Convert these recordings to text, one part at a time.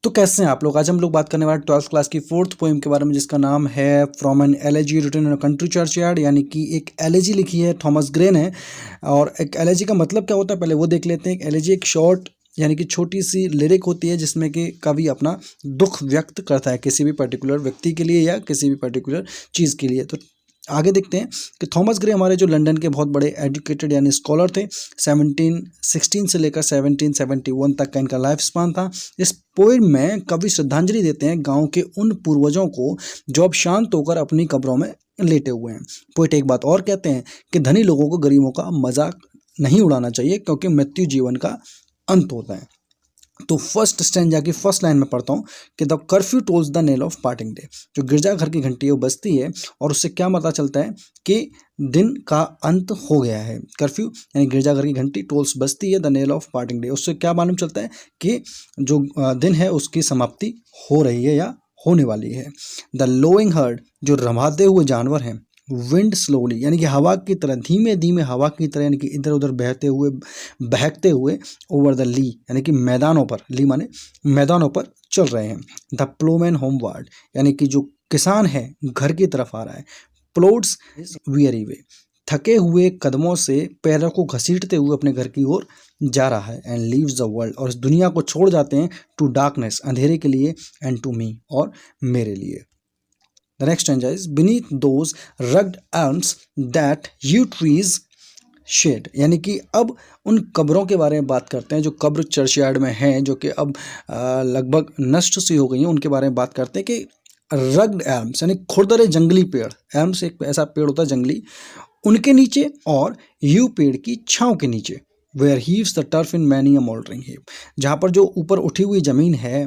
तो कैसे हैं आप लोग। आज हम लोग बात करने वाले 12th क्लास की 4th पोएम के बारे में, जिसका नाम है from an elegy written in a country churchyard. यानी कि एक एलेजी लिखी है थॉमस ग्रे ने। और एक एलेजी का मतलब क्या होता है पहले वो देख लेते हैं। एक एलेजी एक शॉर्ट यानी कि छोटी सी लिरिक होती है जिसमें कि कवि अपना दुख व्यक्त करता है किसी भी पर्टिकुलर व्यक्ति के लिए या किसी भी पर्टिकुलर चीज़ के लिए। तो आगे देखते हैं कि थॉमस ग्रे हमारे जो लंदन के बहुत बड़े एजुकेटेड यानी स्कॉलर थे। 1716 से लेकर 1771 तक का इनका लाइफ स्पान था। इस पोएम में कवि श्रद्धांजलि देते हैं गांव के उन पूर्वजों को जो अब शांत होकर अपनी कब्रों में लेटे हुए हैं। पोएट एक बात और कहते हैं कि धनी लोगों को गरीबों का मजाक नहीं उड़ाना चाहिए क्योंकि मृत्यु जीवन का अंत होता है। तो फर्स्ट स्टैंजा की फर्स्ट लाइन में पढ़ता हूँ कि the curfew tolls the knell of parting day. जो गिरजाघर की घंटी है वो बजती है और उससे क्या पता चलता है कि दिन का अंत हो गया है। कर्फ्यू यानी गिरजाघर की घंटी, टोल्स बजती है, the knell of parting day उससे क्या मालूम चलता है कि जो दिन है उसकी समाप्ति हो रही है या होने वाली है। द लोइंग हर्ड जो रमाते हुए जानवर हैं, विंड स्लोली यानी कि हवा की तरह धीमे धीमे हवा की तरह यानी कि इधर उधर बहकते हुए ओवर द ली यानी कि मैदानों पर, ली माने मैदानों पर चल रहे हैं। द प्लोमैन होमवर्ड यानी कि जो किसान है घर की तरफ आ रहा है। प्लोड्स वियरी वे थके हुए कदमों से पैरों को घसीटते हुए अपने घर की ओर जा रहा है। एंड लीव्स द वर्ल्ड और इस दुनिया को छोड़ जाते हैं टू डार्कनेस अंधेरे के लिए, एंड टू मी और मेरे लिए। The next stanza is beneath those rugged elms that yew trees shade। यानी कि अब उन कब्रों के बारे में बात करते हैं जो कब्र चर्चयार्ड में हैं, जो कि अब लगभग नष्ट सी हो गई हैं। उनके बारे में बात करते हैं कि रग्ड एल्म्स यानी खुरदरे जंगली पेड़, एल्म्स एक ऐसा पेड़ होता है जंगली, उनके नीचे और यू पेड़ की छांव के नीचे। Where heaves the turf in many a mouldering heap, जहाँ पर जो ऊपर उठी हुई ज़मीन है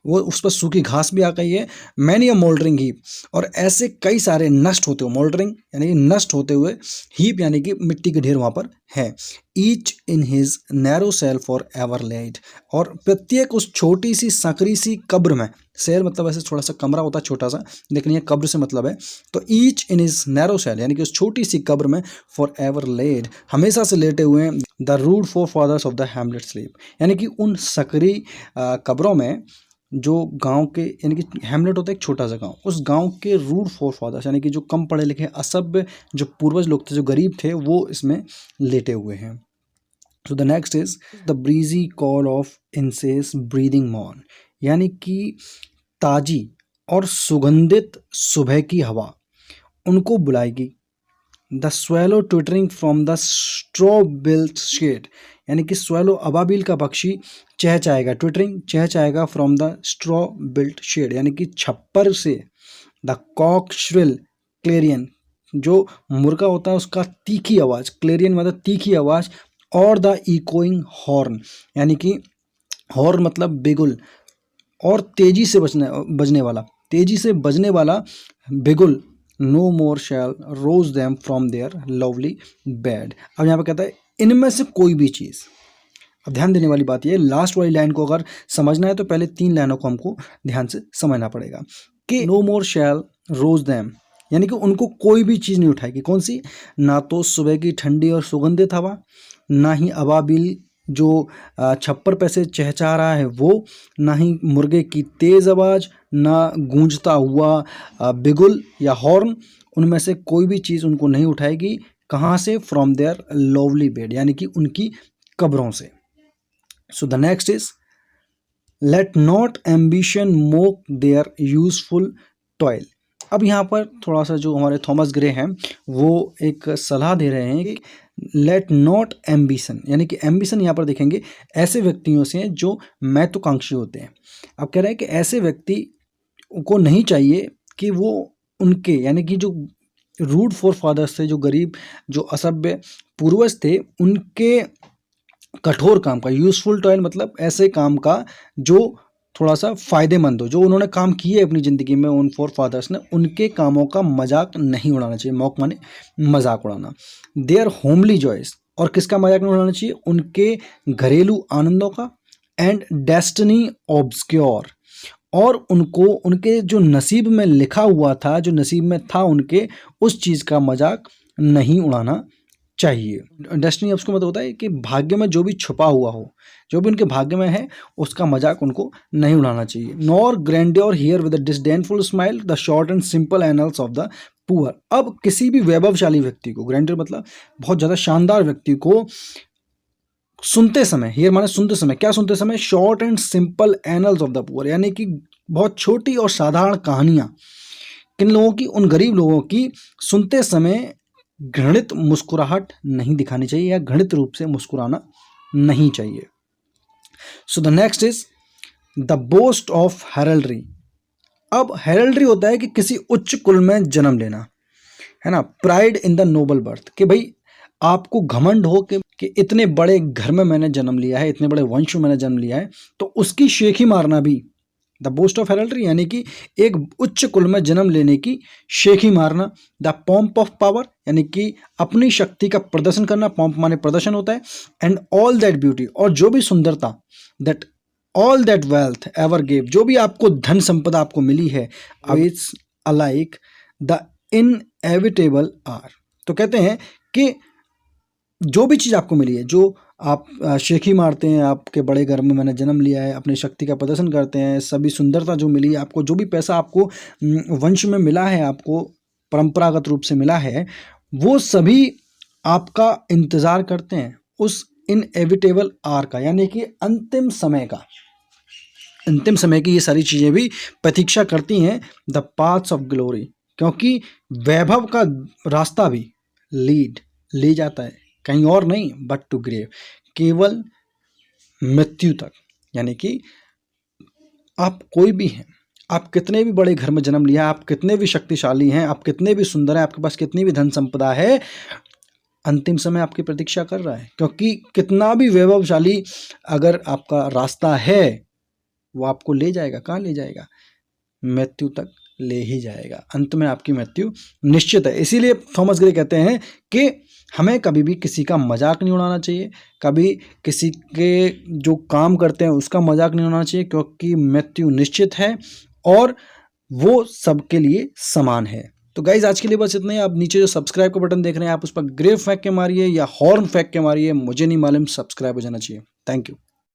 वो उस पर सूखी घास भी आ गई है। मैनी अ मोल्डरिंग हीप और ऐसे कई सारे नष्ट होते हुए, मोल्डरिंग यानी कि नष्ट होते हुए, हीप यानी कि मिट्टी के ढेर वहाँ पर है। Each in his narrow cell for ever laid और प्रत्येक उस छोटी सी संकरी सी कब्र में, सेल मतलब ऐसे थोड़ा सा कमरा होता है छोटा सा, लेकिन ये कब्र से मतलब है। तो each in his narrow cell यानी कि उस छोटी सी कब्र में फॉर एवर लेड हमेशा से लेटे हुए हैं। The rude forefathers of the hamlet sleep यानी कि उन सकरी कब्रों में जो गांव के, यानी कि हैमलेट होता है एक छोटा सा गांव, उस गांव के रूड फोर फादर्स यानी कि जो कम पढ़े लिखे असभ्य जो पूर्वज लोग थे, जो गरीब थे, वो इसमें लेटे हुए हैं। So the next is the breezy call of incense breathing morn यानी कि ताजी और सुगंधित सुबह की हवा उनको बुलाएगी। The swallow twittering from the straw built shed यानी कि स्वेलो अबाबिल का पक्षी चहचहाएगा, ट्विटरिंग चहचहाएगा from the straw built shed यानी कि छप्पर से। द कॉक श्रिल क्लेरियन जो मुर्गा होता है उसका तीखी आवाज़, क्लेरियन मतलब तीखी आवाज़। और द इकोइंग हॉर्न यानी कि हॉर्न मतलब बिगुल और तेजी से बजने वाला बिगुल। No more shall rouse them from their lowly bed. अब यहाँ पे कहता है इनमें से कोई भी चीज़। अब ध्यान देने वाली बात ये, लास्ट वाली लाइन को अगर समझना है तो पहले 3 लाइनों को हमको ध्यान से समझना पड़ेगा कि no more shall rouse them यानी कि उनको कोई भी चीज़ नहीं उठाएगी। कौन सी? ना तो सुबह की ठंडी और सुगंधित हवा, ना ही अबाबिल जो छप्पर पे से चहचहा रहा है वो, ना ही मुर्गे की तेज़ आवाज़, ना गूंजता हुआ बिगुल या हॉर्न। उनमें से कोई भी चीज़ उनको नहीं उठाएगी। कहाँ से? फ्रॉम देयर लवली बेड यानी कि उनकी कब्रों से। So the next is let not ambition mock their useful toil. अब यहाँ पर थोड़ा सा जो हमारे थॉमस ग्रे हैं वो एक सलाह दे रहे हैं कि लेट नॉट एम्बिशन यानी कि एम्बिशन यहाँ पर देखेंगे ऐसे व्यक्तियों से जो महत्वाकांक्षी होते हैं। अब कह रहे हैं कि ऐसे व्यक्ति को नहीं चाहिए कि वो उनके, यानी कि जो रूड फोर फादर्स थे, जो गरीब जो असभ्य पूर्वज थे, उनके कठोर काम का, यूजफुल टॉयल मतलब ऐसे काम का जो थोड़ा सा फायदेमंद हो, जो उन्होंने काम किए अपनी ज़िंदगी में उन फोर फादर्स ने, उनके कामों का मजाक नहीं उड़ाना चाहिए। मौक माने मजाक उड़ाना। देयर होमली जॉयस और किसका मजाक नहीं उड़ाना चाहिए? उनके घरेलू आनंदों का। एंड डेस्टिनी ऑब्सक्योर और उनको उनके जो नसीब में लिखा हुआ था, जो नसीब में था उनके, उस चीज़ का मजाक नहीं उड़ाना चाहिए। डेस्टिनी उसको मतलब होता है कि भाग्य में जो भी छुपा हुआ हो, जो भी उनके भाग्य में है, उसका मजाक उनको नहीं उड़ाना चाहिए। Nor grandeur hear with a disdainful smile the short and simple annals of the poor. अब किसी भी वैभवशाली व्यक्ति को, ग्रैंडियर मतलब बहुत ज्यादा शानदार व्यक्ति को सुनते समय, हियर माने सुनते समय, क्या सुनते समय, short and simple annals of the poor, यानी कि बहुत छोटी और साधारण कहानियां, किन लोगों की, उन गरीब लोगों की सुनते समय घृणित मुस्कुराहट नहीं दिखानी चाहिए या घृणित रूप से मुस्कुराना नहीं चाहिए। So the next is the boast of heraldry. अब हेरल्ड्री होता है कि किसी उच्च कुल में जन्म लेना, है ना, pride in the noble birth, कि भाई आपको घमंड हो कि इतने बड़े घर में मैंने जन्म लिया है, इतने बड़े वंश में मैंने जन्म लिया है, तो उसकी शेखी मारना भी द बोस्ट ऑफ हेरल्ड्री, यानी कि एक उच्च कुल में जन्म लेने की शेखी मारना। द पॉम्प ऑफ पावर, यानी कि अपनी शक्ति का प्रदर्शन करना, पॉम्प माने प्रदर्शन होता है। एंड ऑल दैट ब्यूटी, और जो भी सुंदरता, that all that wealth ever gave, जो भी आपको धन संपदा आपको मिली है, it's alike the inevitable hour. तो कहते हैं कि जो भी चीज़ आपको मिली है, जो आप शेखी मारते हैं, आपके बड़े घर में मैंने जन्म लिया है, अपनी शक्ति का प्रदर्शन करते हैं, सभी सुंदरता जो मिली है आपको, जो भी पैसा आपको वंश में मिला है, आपको परंपरागत रूप से मिला है, वो सभी आपका इंतज़ार करते हैं उस इनएविटेबल आर का, यानी कि अंतिम समय का। अंतिम समय की ये सारी चीज़ें भी प्रतीक्षा करती हैं द पाथ्स ऑफ ग्लोरी, क्योंकि वैभव का रास्ता भी ले जाता है कहीं और नहीं बट टू ग्रेव, केवल मृत्यु तक। यानी कि आप कोई भी हैं, आप कितने भी बड़े घर में जन्म लिया, आप कितने भी शक्तिशाली हैं, आप कितने भी सुंदर हैं, आपके पास कितनी भी धन संपदा है, अंतिम समय आपकी प्रतीक्षा कर रहा है। क्योंकि कितना भी वैभवशाली अगर आपका रास्ता है, वो आपको ले जाएगा, कहाँ ले जाएगा, मृत्यु तक ले ही जाएगा। अंत में आपकी मृत्यु निश्चित है। इसीलिए थॉमस ग्रे कहते हैं कि हमें कभी भी किसी का मजाक नहीं उड़ाना चाहिए, कभी किसी के जो काम करते हैं उसका मजाक नहीं उड़ाना चाहिए, क्योंकि मृत्यु निश्चित है और वो सबके लिए समान है। तो गाइज आज के लिए बस इतना ही। आप नीचे जो सब्सक्राइब का बटन देख रहे हैं, आप उस पर ग्रेव फेंक के मारिए या हॉर्न फेंक के मारिए, मुझे नहीं मालूम, सब्सक्राइब हो जाना चाहिए। Thank you.